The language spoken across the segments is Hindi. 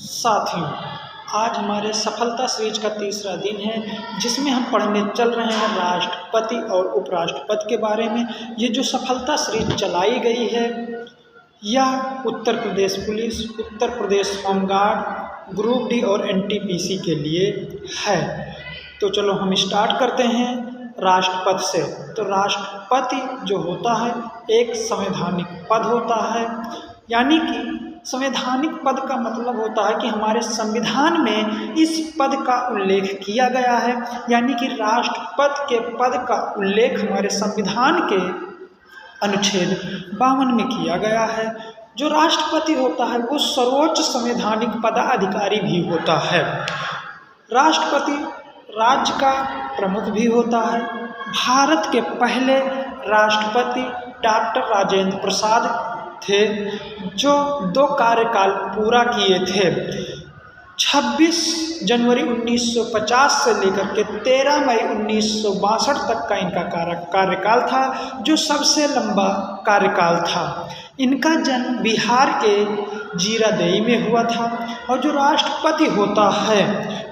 साथियों, आज हमारे सफलता सीरीज का तीसरा दिन है, जिसमें हम पढ़ने चल रहे हैं राष्ट्रपति और उपराष्ट्रपति के बारे में। ये जो सफलता सीरीज चलाई गई है, यह Uttar Pradesh police, Uttar Pradesh home guard, group D और एनटीपीसी के लिए है। तो चलो हम स्टार्ट करते हैं राष्ट्रपति से। तो राष्ट्रपति जो होता है एक संवैधानिक पद होता है, यानी कि संवैधानिक पद का मतलब होता है कि हमारे संविधान में इस पद का उल्लेख किया गया है, यानी कि राष्ट्रपति के पद का उल्लेख हमारे संविधान के अनुच्छेद 52 में किया गया है। जो राष्ट्रपति होता है वो सर्वोच्च संवैधानिक पदाधिकारी भी होता है। राष्ट्रपति राज्य का प्रमुख भी होता है। भारत के पहले राष्ट्रपति डॉक्टर राजेंद्र प्रसाद थे, जो 2 कार्यकाल पूरा किए थे। 26 जनवरी 1950 से लेकर के 13 मई 1962 तक का इनका कार्यकाल था, जो सबसे लंबा कार्यकाल था। इनका जन्म बिहार के जीरादेई में हुआ था। और जो राष्ट्रपति होता है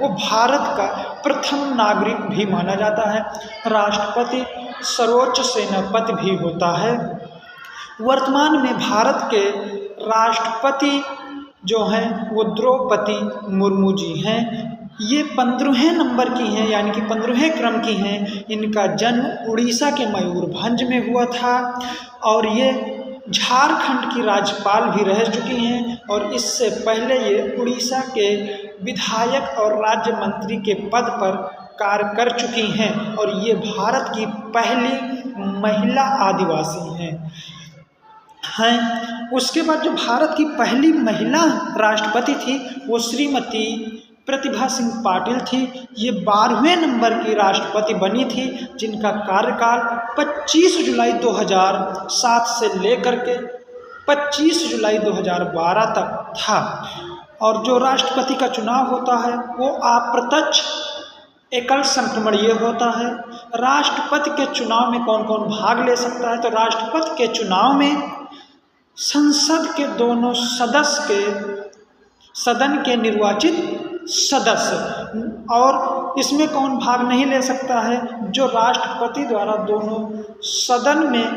वो भारत का प्रथम नागरिक भी माना जाता है। राष्ट्रपति सर्वोच्च सेनापति भी होता है। वर्तमान में भारत के राष्ट्रपति जो हैं वो द्रौपदी मुर्मू जी हैं। ये 15वें नंबर की हैं, यानी कि 15वें क्रम की हैं। इनका जन्म उड़ीसा के मयूरभंज में हुआ था और ये झारखंड की राज्यपाल भी रह चुकी हैं। और इससे पहले ये उड़ीसा के विधायक और राज्य मंत्री के पद पर कार्य कर चुकी हैं। और ये भारत की पहली महिला आदिवासी हैं। उसके बाद जो भारत की पहली महिला राष्ट्रपति थी वो श्रीमती प्रतिभा सिंह पाटिल थी। ये 12वें नंबर की राष्ट्रपति बनी थी, जिनका कार्यकाल 25 जुलाई 2007 से लेकर के 25 जुलाई 2012 तक था। और जो राष्ट्रपति का चुनाव होता है वो अप्रत्यक्ष एकल संक्रमणीय होता है। राष्ट्रपति के चुनाव में कौन कौन भाग ले सकता है? तो राष्ट्रपति के चुनाव में संसद के दोनों सदन के निर्वाचित सदस्य, और इसमें कौन भाग नहीं ले सकता है? जो राष्ट्रपति द्वारा दोनों सदन में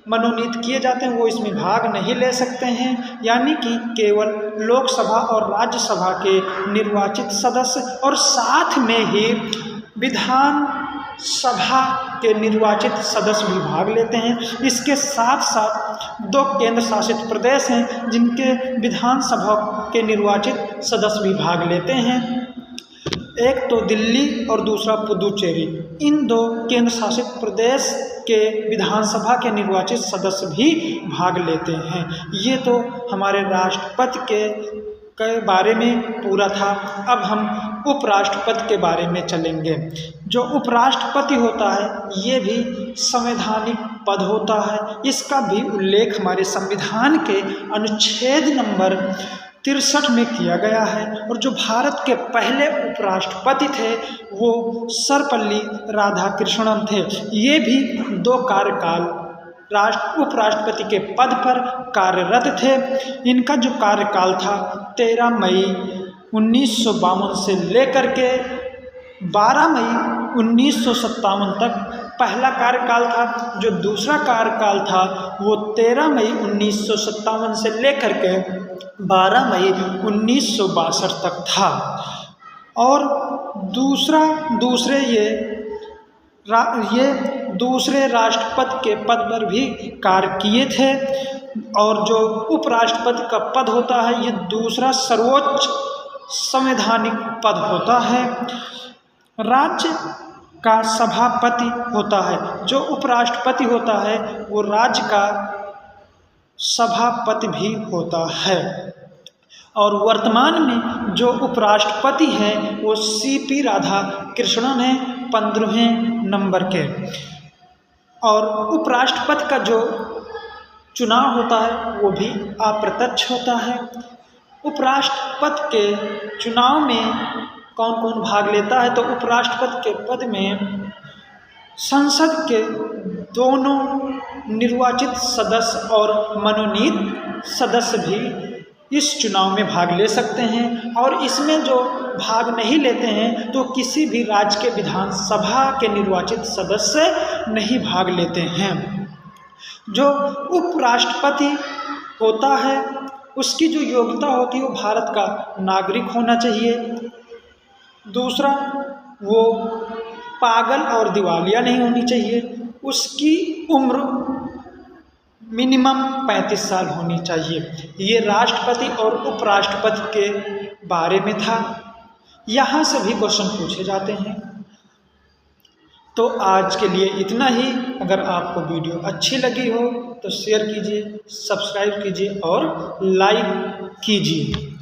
मनोनीत किए जाते हैं वो इसमें भाग नहीं ले सकते हैं, यानी कि केवल लोकसभा और राज्यसभा के निर्वाचित सदस्य और साथ में ही विधान सभा के निर्वाचित सदस्य भी भाग लेते हैं। इसके साथ साथ 2 केंद्र शासित प्रदेश हैं जिनके विधानसभा के निर्वाचित सदस्य भी भाग लेते हैं। एक तो दिल्ली और दूसरा पुदुचेरी। इन 2 केंद्र शासित प्रदेश के विधानसभा के निर्वाचित सदस्य भी भाग लेते हैं। ये तो हमारे राष्ट्रपति के बारे में पूरा था। अब हम उपराष्ट्रपति के बारे में चलेंगे। जो उपराष्ट्रपति होता है ये भी संवैधानिक पद होता है। इसका भी उल्लेख हमारे संविधान के अनुच्छेद नंबर 63 में किया गया है। और जो भारत के पहले उपराष्ट्रपति थे वो सर्वपल्ली राधाकृष्णन थे। ये भी 2 कार्यकाल उपराष्ट्रपति के पद पर कार्यरत थे। इनका जो कार्यकाल था 13 मई 1952 से लेकर के 12 मई 1957 तक पहला कार्यकाल था। जो दूसरा कार्यकाल था वो 13 मई 1957 से लेकर के 12 मई 1962 तक था। और दूसरे राष्ट्रपति के पद पर भी कार्य किए थे। और जो उपराष्ट्रपति का पद होता है ये दूसरा सर्वोच्च संवैधानिक पद होता है। राज्य का सभापति होता है। जो उपराष्ट्रपति होता है वो राज्य का सभापति भी होता है। और वर्तमान में जो उपराष्ट्रपति हैं वो सीपी राधाकृष्णन हैं, 15वें नंबर के। और उपराष्ट्रपति का जो चुनाव होता है वो भी अप्रत्यक्ष होता है। उपराष्ट्रपति के चुनाव में कौन कौन भाग लेता है? तो उपराष्ट्रपति के पद में संसद के दोनों निर्वाचित सदस्य और मनोनीत सदस्य भी इस चुनाव में भाग ले सकते हैं। और इसमें जो भाग नहीं लेते हैं तो किसी भी राज्य के विधानसभा के निर्वाचित सदस्य नहीं भाग लेते हैं। जो उपराष्ट्रपति होता है उसकी जो योग्यता होती है वो भारत का नागरिक होना चाहिए। दूसरा, वो पागल और दिवालिया नहीं होनी चाहिए। उसकी उम्र मिनिमम 35 साल होनी चाहिए। ये राष्ट्रपति और उपराष्ट्रपति के बारे में था। यहाँ से भी क्वेश्चन पूछे जाते हैं। तो आज के लिए इतना ही। अगर आपको वीडियो अच्छी लगी हो तो शेयर कीजिए, सब्सक्राइब कीजिए और लाइक कीजिए।